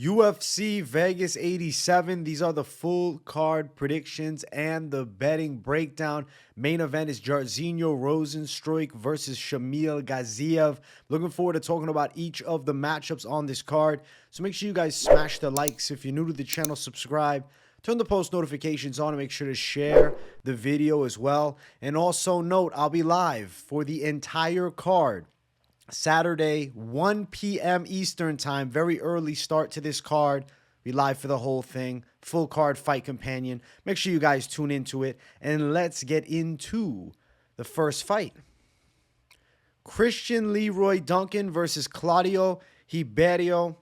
UFC Vegas 87. These are the full card predictions and the betting breakdown. Main event is Rozenstruik versus Gaziev. Looking forward to talking about each of the matchups on this card. So make sure you guys smash the likes. If you're new to the channel, subscribe. Turn the post notifications on and make sure to share the video as well. And also note, I'll be live for the entire card Saturday, 1 p.m. Eastern time. Very early start to this card. Be live for the whole thing. Full card fight companion. Make sure you guys tune into it. And let's get into the first fight. Christian Leroy Duncan versus Claudio Ribeiro.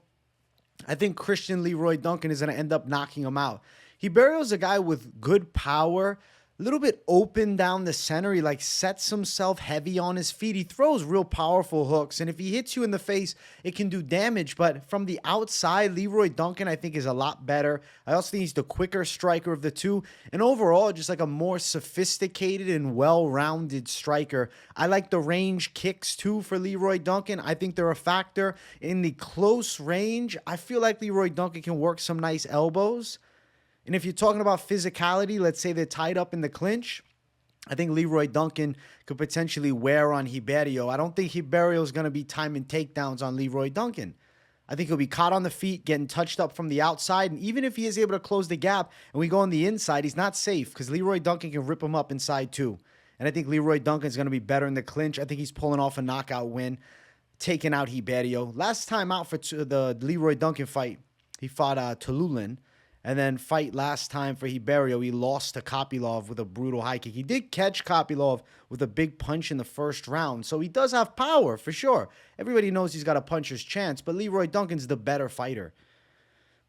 I think Christian Leroy Duncan is going to end up knocking him out. Ribeiro's a guy with good power. A little bit open down the center. He sets himself heavy on his feet. He throws real powerful hooks. And if he hits you in the face, it can do damage. But from the outside, Leroy Duncan, I think, is a lot better. I also think he's the quicker striker of the two. And overall, just like a more sophisticated and well-rounded striker. I like the range kicks, too, for Leroy Duncan. I think they're a factor. In the close range, I feel like Leroy Duncan can work some nice elbows. And if you're talking about physicality, let's say they're tied up in the clinch, I think Leroy Duncan could potentially wear on Ribeiro. I don't think Ribeiro is going to be timing takedowns on Leroy Duncan. I think he'll be caught on the feet, getting touched up from the outside. And even if he is able to close the gap and we go on the inside, he's not safe because Leroy Duncan can rip him up inside too. And I think Leroy Duncan is going to be better in the clinch. I think he's pulling off a knockout win, taking out Ribeiro. Last time out for the Leroy Duncan fight, he fought Tululin. And then fight last time for Ribeiro, he lost to Kopylov with a brutal high kick. He did catch Kopylov with a big punch in the first round. So he does have power, for sure. Everybody knows he's got a puncher's chance, but Leroy Duncan's the better fighter.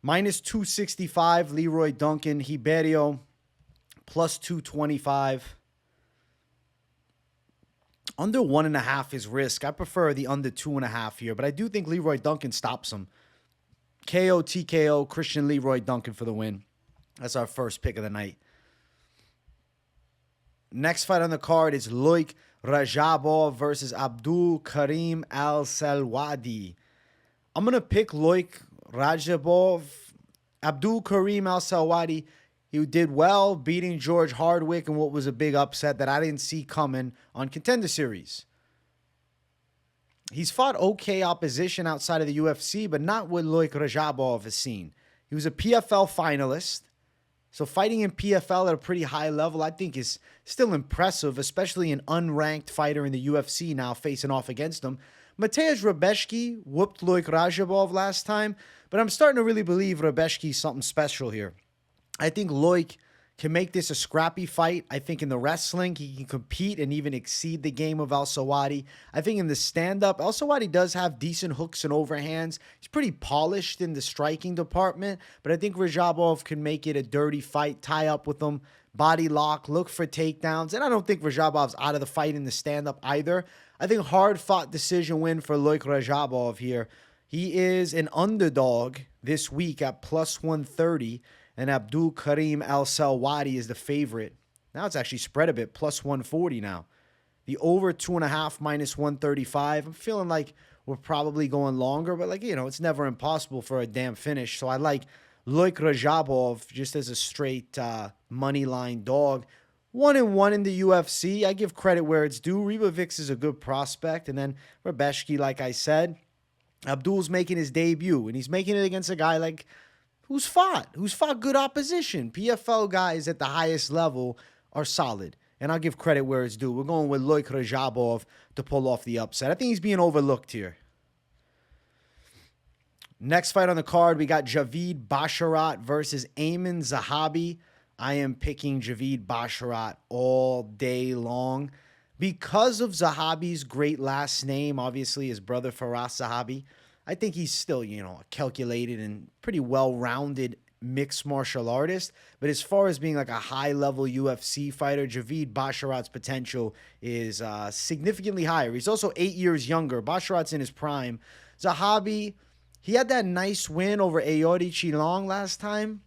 Minus 265, Leroy Duncan. Ribeiro, plus 225. Under 1.5 is risk. I prefer the under 2.5 here, but I do think Leroy Duncan stops him. KO, TKO, Christian Leroy Duncan for the win. That's our first pick of the night. Next fight on the card is Loik Radzhabov versus Abdul Karim Al-Selwady. I'm going to pick Loik Radzhabov. Abdul Karim Al-Selwady, he did well beating George Hardwick in what was a big upset that I didn't see coming on Contender Series. He's fought okay opposition outside of the UFC, but not what Loik Radzhabov has seen. He was a PFL finalist. So fighting in PFL at a pretty high level, I think, is still impressive, especially an unranked fighter in the UFC now facing off against him. Mateusz Rebecki whooped Loik Radzhabov last time, but I'm starting to really believe Rebecki's something special here. I think Loik can make this a scrappy fight. I think in the wrestling, he can compete and even exceed the game of Al-Selwady. I think in the stand-up, Al-Selwady does have decent hooks and overhands. He's pretty polished in the striking department, but I think Radzhabov can make it a dirty fight, tie up with him, body lock, look for takedowns. And I don't think Radzhabov's out of the fight in the stand-up either. I think hard-fought decision win for Loik Radzhabov here. He is an underdog this week at plus 130. And Abdul Karim Al-Selwady is the favorite. Now it's actually spread a bit, plus 140 now. The over 2.5 minus 135. I'm feeling like we're probably going longer, but it's never impossible for a damn finish. So I like Loik Radzhabov just as a straight money line dog. 1-1 in the UFC. I give credit where it's due. Ribavix is a good prospect. And then Rebecki, like I said, Abdul's making his debut. And he's making it against a guy who's fought good opposition. PFL guys at the highest level are solid. And I'll give credit where it's due. We're going with Loik Radzhabov to pull off the upset. I think he's being overlooked here. Next fight on the card, we got Javid Basharat versus Aiemann Zahabi. I am picking Javid Basharat all day long. Because of Zahabi's great last name, obviously his brother Faraz Zahabi, I think he's still, a calculated and pretty well-rounded mixed martial artist. But as far as being a high-level UFC fighter, Javid Basharat's potential is significantly higher. He's also 8 years younger. Basharat's in his prime. Zahabi, he had that nice win over Aori Chilong last time.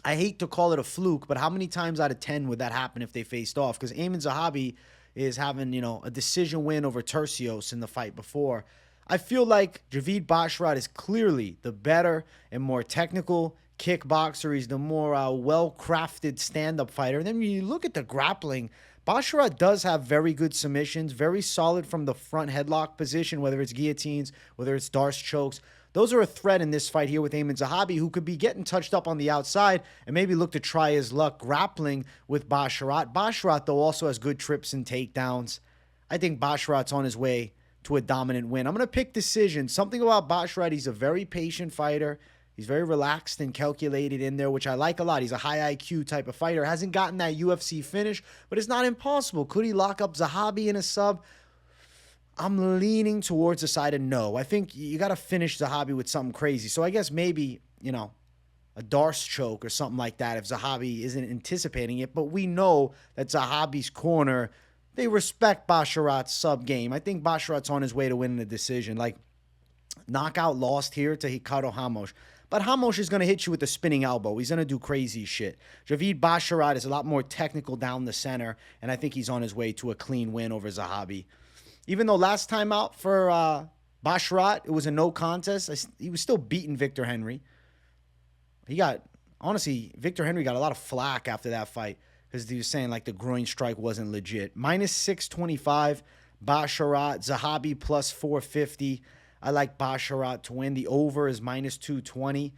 I hate to call it a fluke, but how many times out of 10 would that happen if they faced off? Because Aiemann Zahabi is having, a decision win over Turcios in the fight before. I feel like Javid Basharat is clearly the better and more technical kickboxer. He's the more well-crafted stand-up fighter. And then when you look at the grappling, Basharat does have very good submissions, very solid from the front headlock position, whether it's guillotines, whether it's Darce chokes. Those are a threat in this fight here with Aiemann Zahabi, who could be getting touched up on the outside and maybe look to try his luck grappling with Basharat. Basharat, though, also has good trips and takedowns. I think Basharat's on his way to a dominant win. I'm going to pick decision. Something about Basharat, he's a very patient fighter. He's very relaxed and calculated in there, which I like a lot. He's a high IQ type of fighter. Hasn't gotten that UFC finish, but it's not impossible. Could he lock up Zahabi in a sub? I'm leaning towards the side of no. I think you got to finish Zahabi with something crazy. So I guess maybe, a Darce choke or something like that if Zahabi isn't anticipating it. But we know that Zahabi's corner, they respect Basharat's sub game. I think Basharat's on his way to winning the decision. Like, knockout lost here to Ricardo Ramos. But Ramos is going to hit you with the spinning elbow. He's going to do crazy shit. Javid Basharat is a lot more technical down the center, and I think he's on his way to a clean win over Zahabi. Even though last time out for Basharat, it was a no contest, he was still beating Victor Henry. Victor Henry got a lot of flack after that fight because he was saying like the groin strike wasn't legit. Minus 625, Basharat, Zahabi plus 450. I like Basharat to win. The over is minus 220.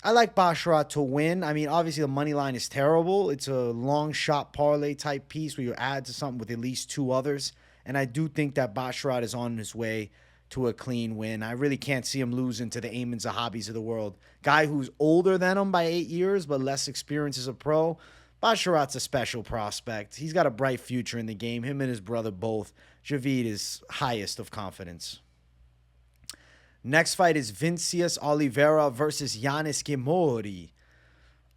I like Basharat to win. I mean, obviously the money line is terrible. It's a long shot parlay type piece where you add to something with at least two others. And I do think that Basharat is on his way to a clean win. I really can't see him losing to the Aiemann Zahabis of the world. Guy who's older than him by 8 years, but less experience as a pro. Basharat's a special prospect. He's got a bright future in the game. Him and his brother both. Javid is highest of confidence. Next fight is Vinicius Oliveira versus Yanis Ghemmouri.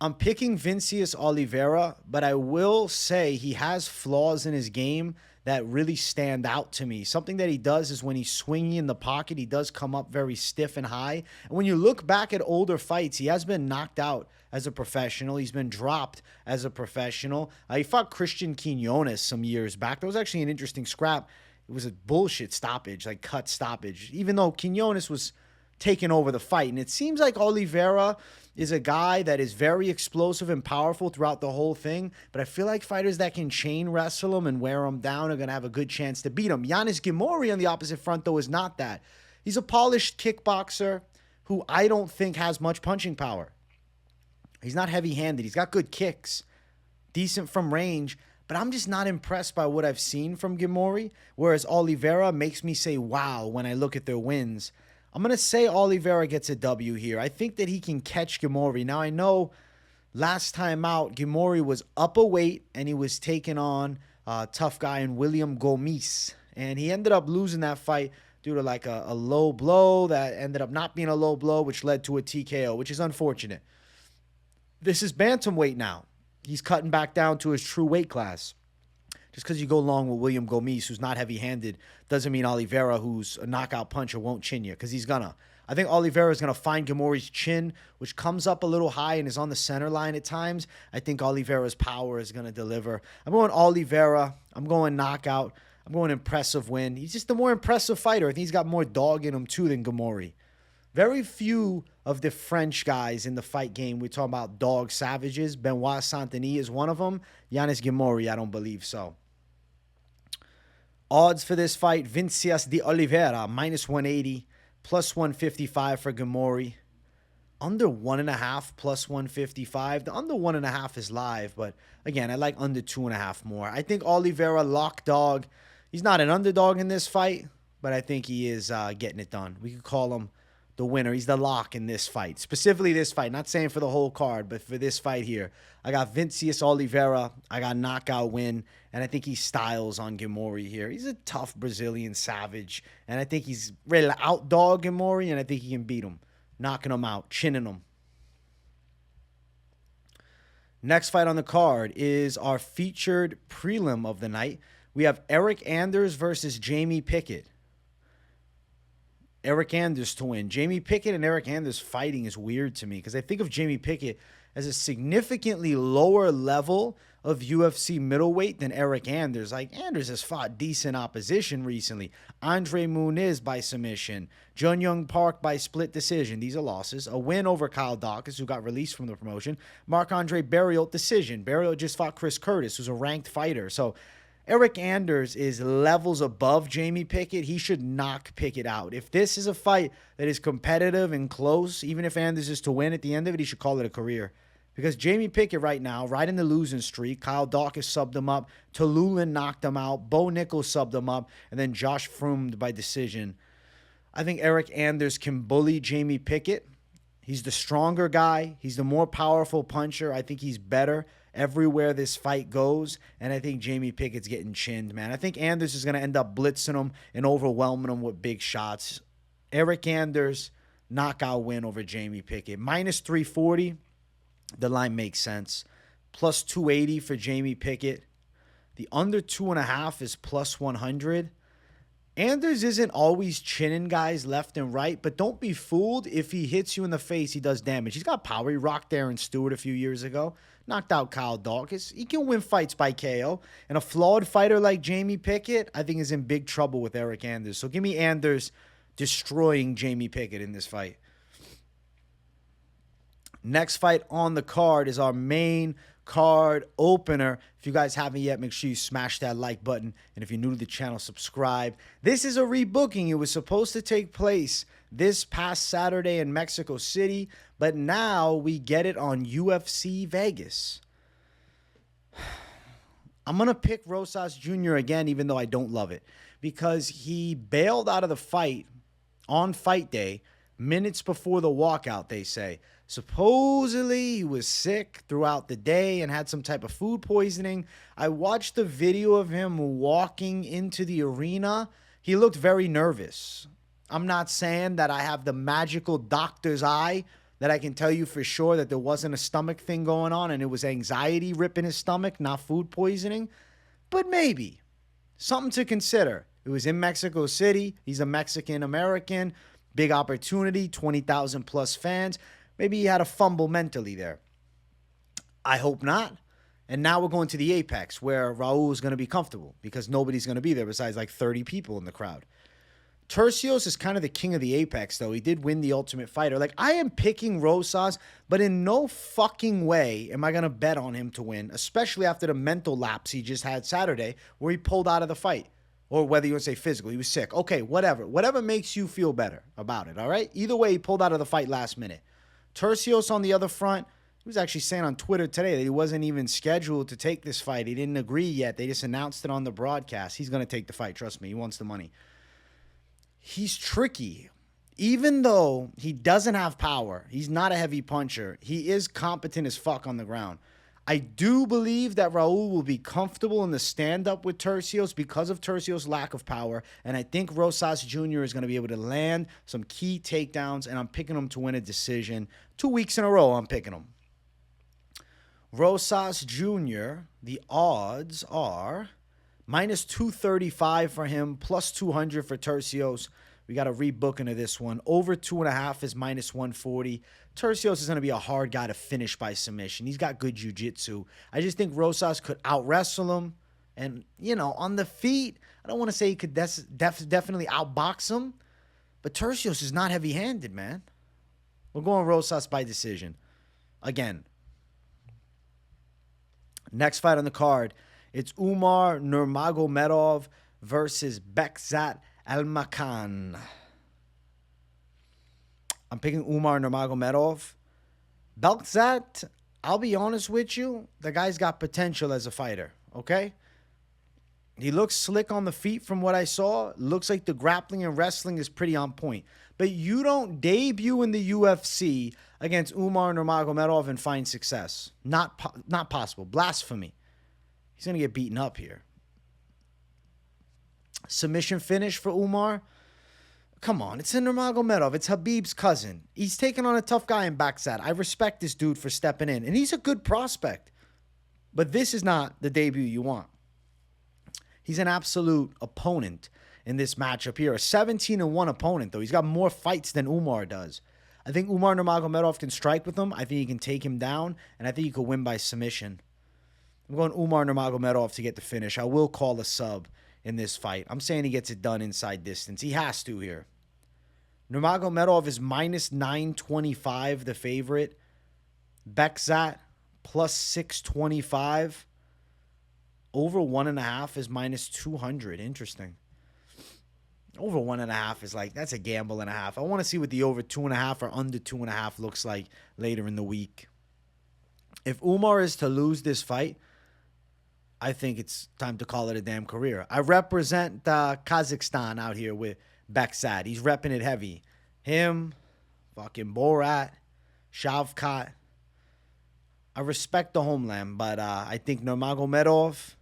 I'm picking Vinicius Oliveira, but I will say he has flaws in his game that really stand out to me. Something that he does is when he's swinging in the pocket, he does come up very stiff and high. And when you look back at older fights, he has been knocked out as a professional. He's been dropped as a professional. He fought Christian Quinones some years back. That was actually an interesting scrap. It was a bullshit stoppage, like cut stoppage, even though Quinones was taking over the fight. And it seems like Oliveira is a guy that is very explosive and powerful throughout the whole thing. But I feel like fighters that can chain wrestle him and wear him down are going to have a good chance to beat him. Yanis Ghemmouri on the opposite front, though, is not that. He's a polished kickboxer who I don't think has much punching power. He's not heavy-handed. He's got good kicks, decent from range. But I'm just not impressed by what I've seen from Ghemmouri, whereas Oliveira makes me say, wow, when I look at their wins. I'm going to say Oliveira gets a W here. I think that he can catch Ghemmouri. Now, I know last time out, Ghemmouri was up a weight, and he was taking on a tough guy in William Gomis. And he ended up losing that fight due to like a low blow that ended up not being a low blow, which led to a TKO, which is unfortunate. This is bantamweight now. He's cutting back down to his true weight class. Just because you go along with William Gomis, who's not heavy-handed, doesn't mean Oliveira, who's a knockout puncher, won't chin you, because he's gonna. I think Oliveira is going to find Ghemmouri's chin, which comes up a little high and is on the center line at times. I think Oliveira's power is going to deliver. I'm going Oliveira. I'm going knockout. I'm going impressive win. He's just the more impressive fighter. I think he's got more dog in him, too, than Ghemmouri. Very few of the French guys in the fight game, we're talking about dog savages. Benoit Saint-Denis is one of them. Yanis Ghemmouri, I don't believe so. Odds for this fight, Vinicius de Oliveira, minus 180, plus 155 for Ghemmouri. Under 1.5, plus 155. The under 1.5 is live, but again, I like under 2.5 more. I think Oliveira, lock dog. He's not an underdog in this fight, but I think he is getting it done. We could call him the winner. He's the lock in this fight. Specifically this fight. Not saying for the whole card, but for this fight here. I got Vinicius Oliveira. I got knockout win. And I think he styles on Ghemmouri here. He's a tough Brazilian savage. And I think he's ready to outdog Ghemmouri. And I think he can beat him. Knocking him out. Chinning him. Next fight on the card is our featured prelim of the night. We have Eryk Anders versus Jamie Pickett. Eryk Anders to win. Jamie Pickett and Eryk Anders fighting is weird to me because I think of Jamie Pickett as a significantly lower level of UFC middleweight than Eryk Anders. Like, Anders has fought decent opposition recently. Andre Muniz by submission. Jun Young Park by split decision. These are losses. A win over Kyle Dawkins, who got released from the promotion. Marc-Andre Barriault decision. Barriault just fought Chris Curtis, who's a ranked fighter. So Eryk Anders is levels above Jamie Pickett. He should knock Pickett out. If this is a fight that is competitive and close, even if Anders is to win at the end of it, he should call it a career. Because Jamie Pickett right now, right in the losing streak, Kyle Dawkins subbed him up, Tallulah knocked him out, Bo Nichols subbed him up, and then Josh Frumed by decision. I think Eryk Anders can bully Jamie Pickett. He's the stronger guy. He's the more powerful puncher. I think he's better everywhere this fight goes, and I think Jamie Pickett's getting chinned, man. I think Anders is going to end up blitzing him and overwhelming him with big shots. Eryk Anders, knockout win over Jamie Pickett. Minus 340. The line makes sense. Plus 280 for Jamie Pickett. The under 2.5 is plus 100. Anders isn't always chinning guys left and right, but don't be fooled. If he hits you in the face, he does damage. He's got power. He rocked Darren Stewart a few years ago. Knocked out Kyle Dawkins. He can win fights by KO. And a flawed fighter like Jamie Pickett, I think, is in big trouble with Eryk Anders. So give me Anders destroying Jamie Pickett in this fight. Next fight on the card is our main card opener. If you guys haven't yet, make sure you smash that like button. And if you're new to the channel, subscribe. This is a rebooking. It was supposed to take place this past Saturday in Mexico City, but now we get it on UFC Vegas. I'm going to pick Rosas Jr. again, even though I don't love it, because he bailed out of the fight on fight day minutes before the walkout, they say. Supposedly, he was sick throughout the day and had some type of food poisoning. I watched the video of him walking into the arena. He looked very nervous. I'm not saying that I have the magical doctor's eye that I can tell you for sure that there wasn't a stomach thing going on and it was anxiety ripping his stomach, not food poisoning. But maybe. Something to consider. It was in Mexico City. He's a Mexican-American. Big opportunity, 20,000 plus fans. Maybe he had a fumble mentally there. I hope not. And now we're going to the Apex where Raul is going to be comfortable because nobody's going to be there besides like 30 people in the crowd. Turcios is kind of the king of the Apex, though. He did win the Ultimate Fighter. Like, I am picking Rosas, but in no fucking way am I going to bet on him to win, especially after the mental lapse he just had Saturday where he pulled out of the fight. Or whether you would say physical, he was sick. Okay, whatever. Whatever makes you feel better about it, all right? Either way, he pulled out of the fight last minute. Turcios on the other front, he was actually saying on Twitter today that he wasn't even scheduled to take this fight. He didn't agree yet. They just announced it on the broadcast. He's going to take the fight. Trust me. He wants the money. He's tricky. Even though he doesn't have power, he's not a heavy puncher, he is competent as fuck on the ground. I do believe that Raul will be comfortable in the stand-up with Turcios because of Turcios' lack of power, and I think Rosas Jr. is going to be able to land some key takedowns, and I'm picking him to win a decision. 2 weeks in a row, I'm picking him. Rosas Jr., the odds are minus 235 for him, plus 200 for Turcios. We got a rebook into this one. Over 2.5 is minus 140. Turcios is going to be a hard guy to finish by submission. He's got good jiu-jitsu. I just think Rosas could out-wrestle him. And, you know, on the feet, I don't want to say he could definitely outbox him. But Turcios is not heavy-handed, man. We're going Rosas by decision. Again. Next fight on the card, it's Umar Nurmagomedov versus Bekzat Almakhan. I'm picking Umar Nurmagomedov. Bekzat, I'll be honest with you, the guy's got potential as a fighter, okay? He looks slick on the feet from what I saw. Looks like the grappling and wrestling is pretty on point. But you don't debut in the UFC against Umar Nurmagomedov and find success. Not possible. Blasphemy. He's going to get beaten up here. Submission finish for Umar. Come on, it's Nurmagomedov. It's Habib's cousin. He's taking on a tough guy in Bekzat. I respect this dude for stepping in, and he's a good prospect. But this is not the debut you want. He's an absolute opponent in this matchup here. A 17-1 opponent, though. He's got more fights than Umar does. I think Umar Nurmagomedov can strike with him. I think he can take him down, and I think he could win by submission. I'm going Umar Nurmagomedov to get the finish. I will call a sub in this fight. I'm saying he gets it done inside distance. He has to here. Nurmagomedov is minus 925, the favorite. Bekzat plus 625. Over 1.5 is minus 200. Interesting. Over 1.5 is like, that's a gamble and a half. I want to see what the over 2.5 or under 2.5 looks like later in the week. If Umar is to lose this fight, I think it's time to call it a damn career. I represent Kazakhstan out here with Bekzat. He's repping it heavy. Him, fucking Borat, Shavkat. I respect the homeland, but I think Nurmagomedov,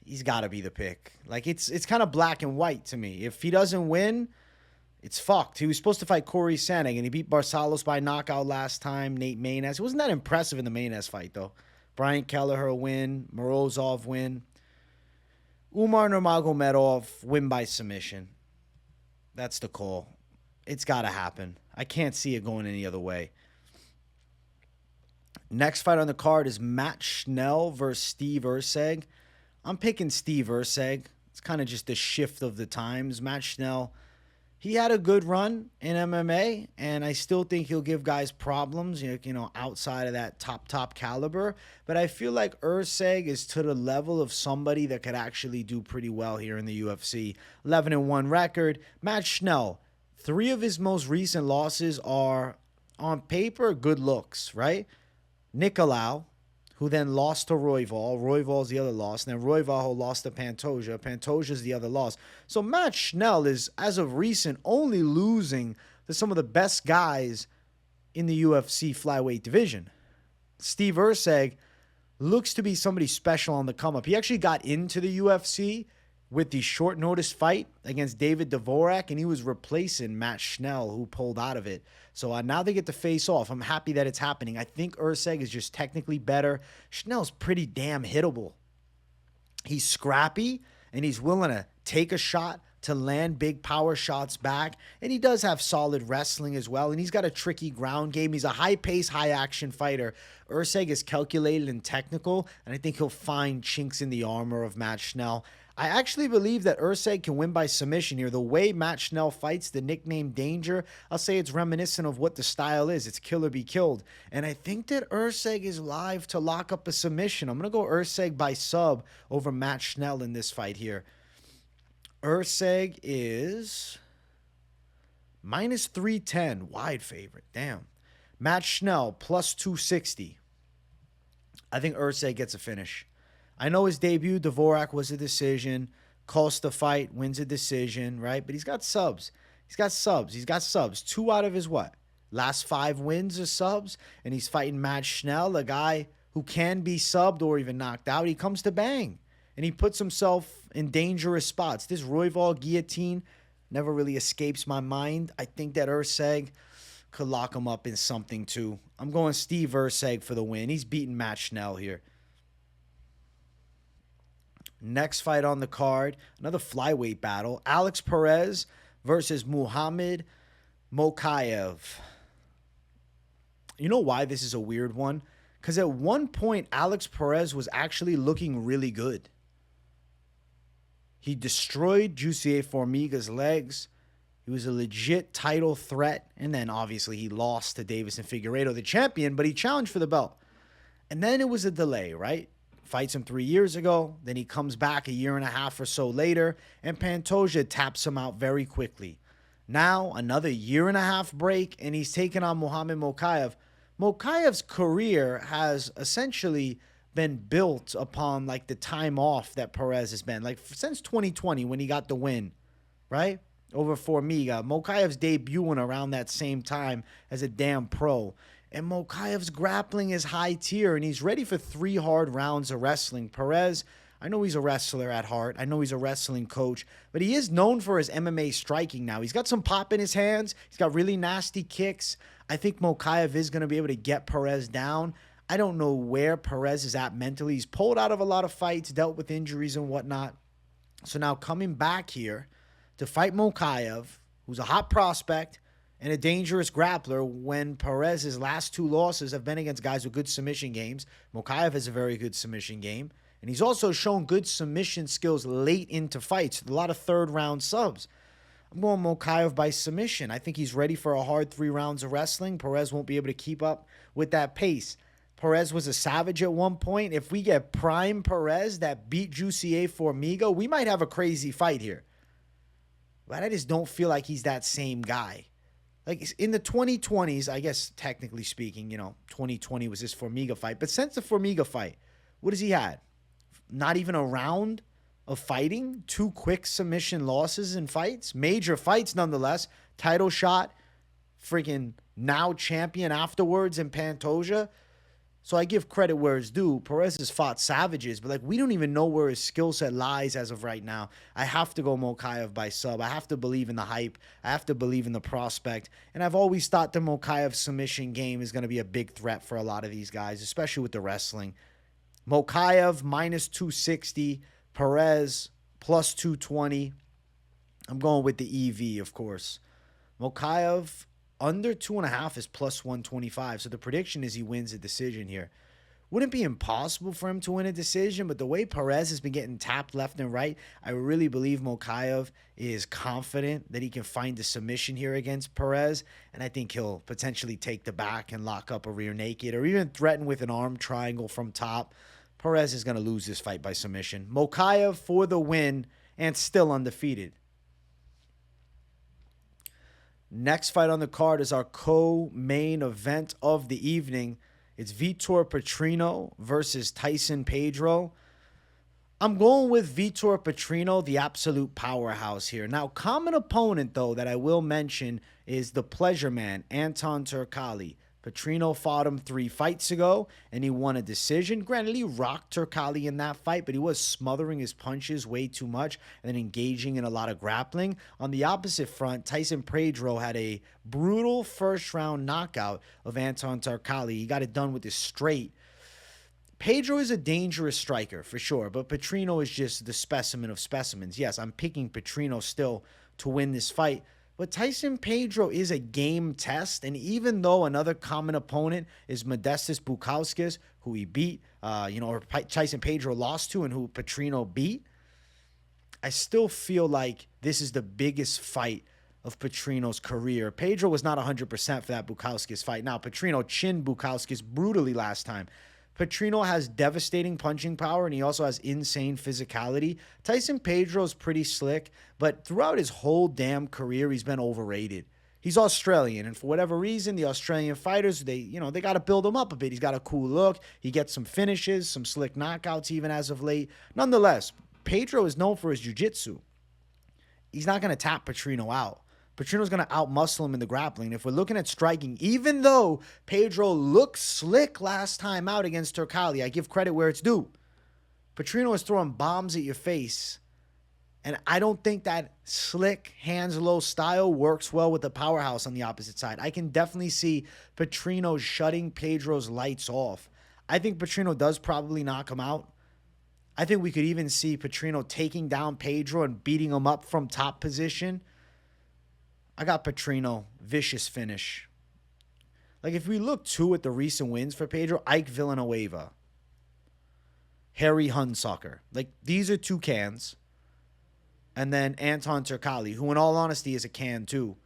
he's got to be the pick. Like, it's kind of black and white to me. If he doesn't win, it's fucked. He was supposed to fight Corey Sandhagen, and he beat Barcelos by knockout last time. Nate Maynez. It wasn't that impressive in the Maynez fight, though. Brian Kelleher win. Morozov win. Umar Nurmagomedov win by submission. That's the call. It's got to happen. I can't see it going any other way. Next fight on the card is Matt Schnell versus Steve Erceg. I'm picking Steve Erceg. It's kind of just a shift of the times. Matt Schnell, he had a good run in MMA, and I still think he'll give guys problems, you know, outside of that top caliber. But I feel like Erceg is to the level of somebody that could actually do pretty well here in the UFC. 11-1 record. Matt Schnell, 3 of his most recent losses are, on paper, good looks, right? Nicolau, who then lost to Royval. Royval's the other loss. And then Royval lost to Pantoja. Pantoja's the other loss. So Matt Schnell is, as of recent, only losing to some of the best guys in the UFC flyweight division. Steve Erceg looks to be somebody special on the come-up. He actually got into the UFC with the short notice fight against David Dvorak, and he was replacing Matt Schnell, who pulled out of it. So now they get to face off. I'm happy that it's happening. I think Erceg is just technically better. Schnell's pretty damn hittable. He's scrappy, and he's willing to take a shot to land big power shots back. And he does have solid wrestling as well, and he's got a tricky ground game. He's a high-pace, high-action fighter. Erceg is calculated and technical, and I think he'll find chinks in the armor of Matt Schnell. I actually believe that Erceg can win by submission here. The way Matt Schnell fights, the nickname Danger, I'll say it's reminiscent of what the style is. It's kill or be killed. And I think that Erceg is live to lock up a submission. I'm going to go Erceg by sub over Matt Schnell in this fight here. Erceg is minus 310, wide favorite. Damn. Matt Schnell plus 260. I think Erceg gets a finish. I know his debut, Dvorak, was a decision. Costa fight, wins a decision, right? But he's got subs. He's got subs. 2 out of his what? Last 5 wins are subs. And he's fighting Matt Schnell, a guy who can be subbed or even knocked out. He comes to bang. And he puts himself in dangerous spots. This Royval guillotine never really escapes my mind. I think that Erceg could lock him up in something too. I'm going Steve Erceg for the win. He's beating Matt Schnell here. Next fight on the card, another flyweight battle. Alex Perez versus Muhammad Mokaev. You know why this is a weird one? Because at one point, Alex Perez was actually looking really good. He destroyed Jussier Formiga's legs. He was a legit title threat. And then, obviously, he lost to Davison Figueiredo, the champion, but he challenged for the belt. And then it was a delay, right? Fights him 3 years ago. Then he comes back a year and a half or so later, and Pantoja taps him out very quickly. Now, another year and a half break, and he's taking on Muhammad Mokaev. Mokaev's career has essentially been built upon, like, the time off that Perez has been. Like, since 2020 when he got the win, right? Over Formiga. Mokaev's debuting around that same time as a damn pro. And Mokaev's grappling is high tier, and he's ready for 3 hard rounds of wrestling. Perez, I know he's a wrestler at heart. I know he's a wrestling coach, but he is known for his MMA striking now. He's got some pop in his hands. He's got really nasty kicks. I think Mokaev is going to be able to get Perez down. I don't know where Perez is at mentally. He's pulled out of a lot of fights, dealt with injuries and whatnot. So now coming back here to fight Mokaev, who's a hot prospect, and a dangerous grappler when Perez's last 2 losses have been against guys with good submission games. Mokaev has a very good submission game, and he's also shown good submission skills late into fights. A lot of third-round subs. I'm going Mokaev by submission. I think he's ready for a hard 3 rounds of wrestling. Perez won't be able to keep up with that pace. Perez was a savage at one point. If we get prime Perez that beat Jussier Formiga, we might have a crazy fight here. But I just don't feel like he's that same guy. Like in the 2020s, I guess technically speaking, 2020 was his Formiga fight. But since the Formiga fight, what has he had? Not even a round of fighting? 2 quick submission losses in fights? Major fights nonetheless. Title shot. Freaking now champion afterwards in Pantoja. So I give credit where it's due. Perez has fought savages, but we don't even know where his skill set lies as of right now. I have to go Mokaev by sub. I have to believe in the hype. I have to believe in the prospect. And I've always thought the Mokaev submission game is going to be a big threat for a lot of these guys, especially with the wrestling. Mokaev minus 260. Perez plus 220. I'm going with the EV, of course. Mokaev under 2.5 is plus 125. So the prediction is he wins a decision here. Wouldn't be impossible for him to win a decision, but the way Perez has been getting tapped left and right, I really believe Mokaev is confident that he can find a submission here against Perez, and I think he'll potentially take the back and lock up a rear naked or even threaten with an arm triangle from top. Perez is going to lose this fight by submission. Mokaev for the win and still undefeated. Next fight on the card is our co-main event of the evening. It's Vitor Petrino versus Tyson Pedro. I'm going with Vitor Petrino, the absolute powerhouse here. Now, common opponent, though, that I will mention is the pleasure man, Anton Turkalj. Petrino fought him 3 fights ago, and he won a decision. Granted, he rocked Turkalj in that fight, but he was smothering his punches way too much and engaging in a lot of grappling. On the opposite front, Tyson Pedro had a brutal first-round knockout of Anton Turkalj. He got it done with his straight. Pedro is a dangerous striker, for sure, but Petrino is just the specimen of specimens. Yes, I'm picking Petrino still to win this fight. But Tyson Pedro is a game test, and even though another common opponent is Modestas Bukauskas, who he beat, or Tyson Pedro lost to and who Petrino beat, I still feel like this is the biggest fight of Petrino's career. Pedro was not 100% for that Bukauskas fight. Now, Petrino chinned Bukauskas brutally last time. Petrino has devastating punching power, and he also has insane physicality. Tyson Pedro's pretty slick, but throughout his whole damn career, he's been overrated. He's Australian, and for whatever reason, the Australian fighters, they got to build him up a bit. He's got a cool look. He gets some finishes, some slick knockouts even as of late. Nonetheless, Pedro is known for his jiu-jitsu. He's not going to tap Petrino out. Petrino's going to outmuscle him in the grappling. If we're looking at striking, even though Pedro looked slick last time out against Turkalj, I give credit where it's due. Petrino is throwing bombs at your face. And I don't think that slick, hands-low style works well with the powerhouse on the opposite side. I can definitely see Petrino shutting Pedro's lights off. I think Petrino does probably knock him out. I think we could even see Petrino taking down Pedro and beating him up from top position. I got Petrino, vicious finish. If we look too at the recent wins for Pedro, Ike Villanueva, Harry Hunsucker. These are 2 cans. And then Anton Turkalj, who in all honesty is a can too.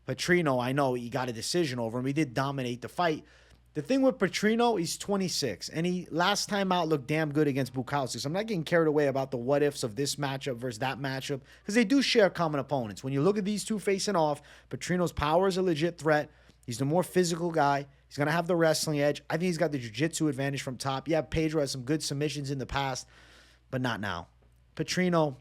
Petrino, I know he got a decision over him. He did dominate the fight. The thing with Petrino, he's 26, and he last time out looked damn good against Bukauskas. I'm not getting carried away about the what-ifs of this matchup versus that matchup, because they do share common opponents. When you look at these 2 facing off, Petrino's power is a legit threat. He's the more physical guy. He's going to have the wrestling edge. I think he's got the jiu-jitsu advantage from top. Yeah, Pedro has some good submissions in the past, but not now. Petrino,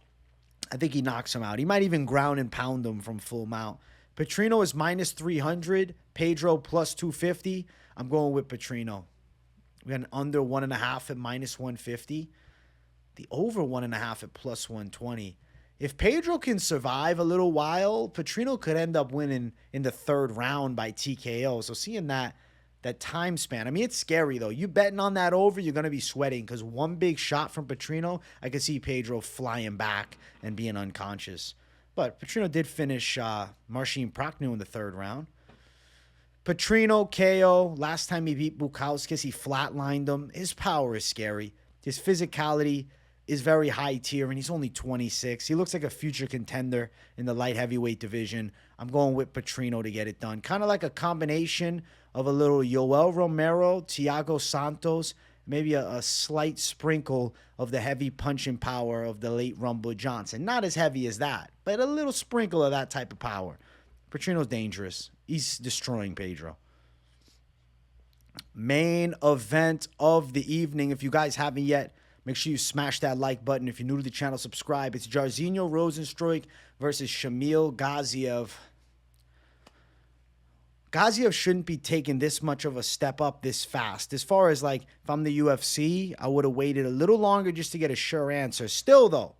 I think he knocks him out. He might even ground and pound him from full mount. Petrino is minus 300. Pedro plus 250. I'm going with Petrino. We got an under 1.5 at minus 150. The over 1.5 at plus 120. If Pedro can survive a little while, Petrino could end up winning in the 3rd round by TKO. So seeing that time span, it's scary though. You betting on that over, you're going to be sweating because one big shot from Petrino, I could see Pedro flying back and being unconscious. But Petrino did finish Marcin Prachnio in the third round. Petrino, KO. Last time he beat Bukauskas, he flatlined him. His power is scary. His physicality is very high tier, and he's only 26. He looks like a future contender in the light heavyweight division. I'm going with Petrino to get it done. Kind of like a combination of a little Yoel Romero, Thiago Santos, maybe a slight sprinkle of the heavy punching power of the late Rumble Johnson. Not as heavy as that, but a little sprinkle of that type of power. Petrino's dangerous. He's destroying Pedro. Main event of the evening. If you guys haven't yet, make sure you smash that like button. If you're new to the channel, subscribe. It's Jairzinho Rozenstruik versus Shamil Gaziev. Gaziev shouldn't be taking this much of a step up this fast. As far as, like, if I'm the UFC, I would have waited a little longer just to get a sure answer. Still, though,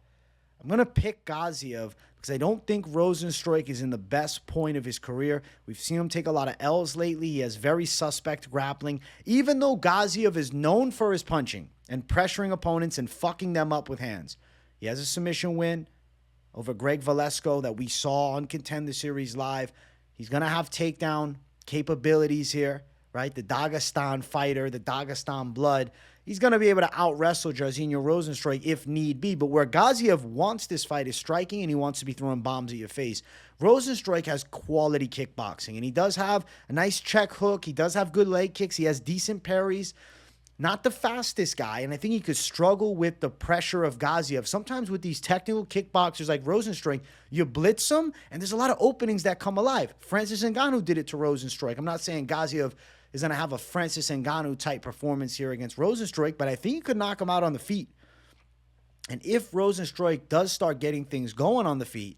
I'm going to pick Gaziev because I don't think Rozenstruik is in the best point of his career. We've seen him take a lot of L's lately. He has very suspect grappling. Even though Gaziev is known for his punching and pressuring opponents and fucking them up with hands. He has a submission win over Greg Valesco that we saw on Contender Series Live. He's going to have takedown capabilities here, right? The Dagestan fighter, the Dagestan blood. He's going to be able to out-wrestle Jairzinho Rozenstruik if need be. But where Gaziev wants this fight is striking, and he wants to be throwing bombs at your face. Rozenstruik has quality kickboxing, and he does have a nice check hook. He does have good leg kicks. He has decent parries. Not the fastest guy, and I think he could struggle with the pressure of Gaziev. Sometimes with these technical kickboxers like Rozenstruik, you blitz them, and there's a lot of openings that come alive. Francis Ngannou did it to Rozenstruik. I'm not saying Gaziev is going to have a Francis Ngannou-type performance here against Rozenstruik, but I think he could knock him out on the feet. And if Rozenstruik does start getting things going on the feet,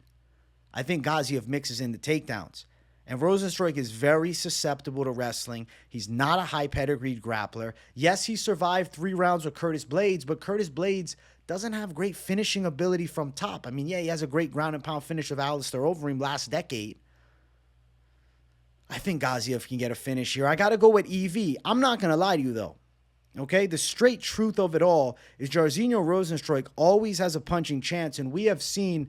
I think Gaziev mixes in the takedowns. And Rozenstruik is very susceptible to wrestling. He's not a high-pedigreed grappler. Yes, he survived 3 rounds with Curtis Blades, but Curtis Blades doesn't have great finishing ability from top. I mean, yeah, he has a great ground-and-pound finish with Alistair Overeem last decade. I think Gaziev can get a finish here. I got to go with EV. I'm not going to lie to you, though. Okay? The straight truth of it all is Jairzinho Rozenstruik always has a punching chance, and we have seen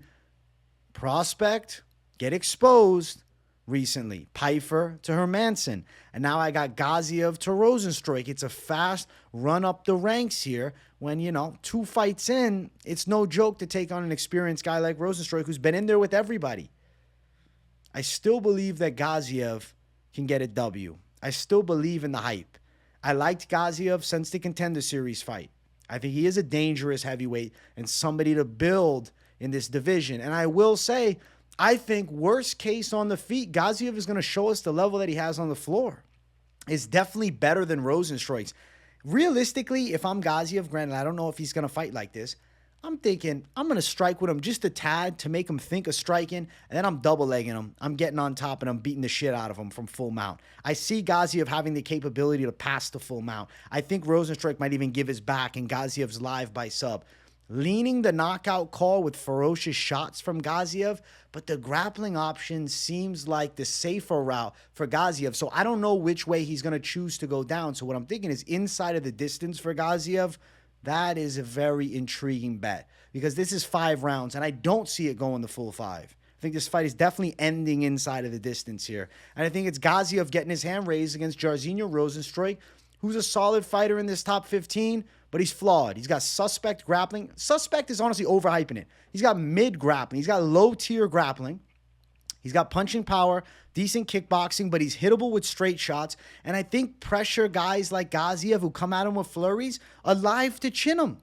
prospect get exposed recently. Pfeiffer to Hermanson. And now I got Gaziev to Rozenstruik. It's a fast run up the ranks here when, 2 fights in, it's no joke to take on an experienced guy like Rozenstruik who's been in there with everybody. I still believe that Gaziev can get a W. I still believe in the hype. I liked Gaziev since the Contender Series fight. I think he is a dangerous heavyweight and somebody to build in this division. And I will say, I think worst case on the feet, Gaziev is going to show us the level that he has on the floor. It's definitely better than Rozenstruik's. Realistically, if I'm Gaziev, granted, I don't know if he's going to fight like this, I'm thinking I'm going to strike with him just a tad to make him think of striking, and then I'm double-legging him. I'm getting on top, and I'm beating the shit out of him from full mount. I see Gaziev having the capability to pass the full mount. I think Rozenstruik might even give his back, and Gaziev's live by sub. Leaning the knockout call with ferocious shots from Gaziev, but the grappling option seems like the safer route for Gaziev. So I don't know which way he's going to choose to go down. So what I'm thinking is inside of the distance for Gaziev. That is a very intriguing bet because this is 5 rounds, and I don't see it going the full 5. I think this fight is definitely ending inside of the distance here. And I think it's Gaziev getting his hand raised against Jairzinho Rozenstruik, who's a solid fighter in this top 15, but he's flawed. He's got suspect grappling. Suspect is honestly overhyping it. He's got mid grappling. He's got low-tier grappling. He's got punching power, decent kickboxing, but he's hittable with straight shots. And I think pressure guys like Gaziev who come at him with flurries are live to chin him.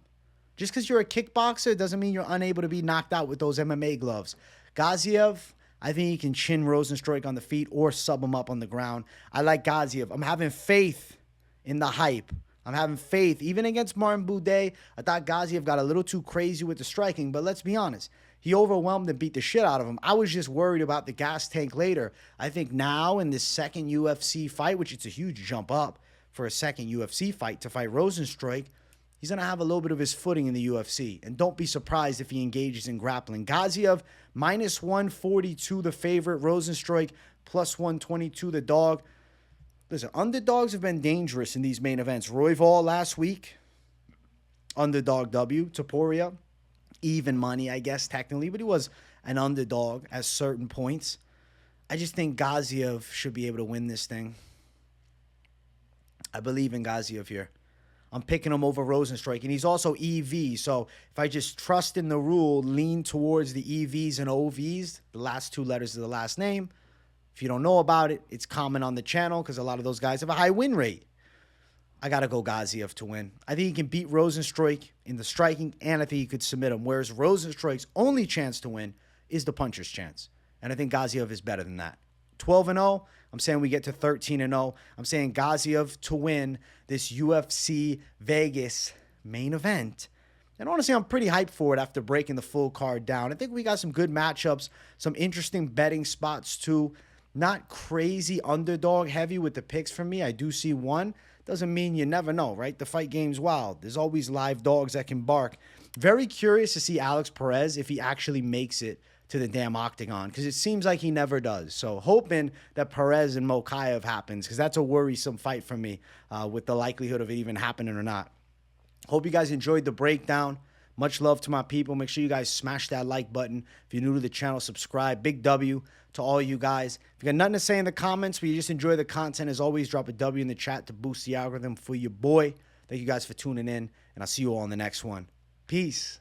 Just because you're a kickboxer doesn't mean you're unable to be knocked out with those MMA gloves. Gaziev, I think he can chin Rozenstruik on the feet or sub him up on the ground. I like Gaziev. I'm having faith in the hype. I'm having faith. Even against Martin Buday, I thought Gaziev got a little too crazy with the striking, but let's be honest. He overwhelmed and beat the shit out of him. I was just worried about the gas tank later. I think now in this second UFC fight, which it's a huge jump up for a second UFC fight to fight Rozenstruik, he's going to have a little bit of his footing in the UFC. And don't be surprised if he engages in grappling. Gaziev, minus 142 the favorite. Rozenstruik, plus 122 the dog. Listen, underdogs have been dangerous in these main events. Royval last week, underdog W. Topuria, even money, I guess, technically, but he was an underdog at certain points. I just think Gaziev should be able to win this thing. I believe in Gaziev here. I'm picking him over Rozenstruik, and he's also EV. So if I just trust in the rule, lean towards the EVs and OVs, the last two letters of the last name. If you don't know about it, it's common on the channel because a lot of those guys have a high win rate. I got to go Gaziev to win. I think he can beat Rozenstruik in the striking, and I think he could submit him, whereas Rozenstruik's only chance to win is the puncher's chance. And I think Gaziev is better than that. 12-0. I'm saying we get to 13-0. I'm saying Gaziev to win this UFC Vegas main event. And honestly, I'm pretty hyped for it after breaking the full card down. I think we got some good matchups, some interesting betting spots too. Not crazy underdog heavy with the picks for me. I do see one. Doesn't mean you never know, right? The fight game's wild. There's always live dogs that can bark. Very curious to see Alex Perez if he actually makes it to the damn octagon, because it seems like he never does. So hoping that Perez and Mokaev happens, because that's a worrisome fight for me with the likelihood of it even happening or not. Hope you guys enjoyed the breakdown. Much love to my people. Make sure you guys smash that like button. If you're new to the channel, subscribe. Big W to all you guys. If you got nothing to say in the comments, but you just enjoy the content, as always, drop a W in the chat to boost the algorithm for your boy. Thank you guys for tuning in, and I'll see you all in the next one. Peace.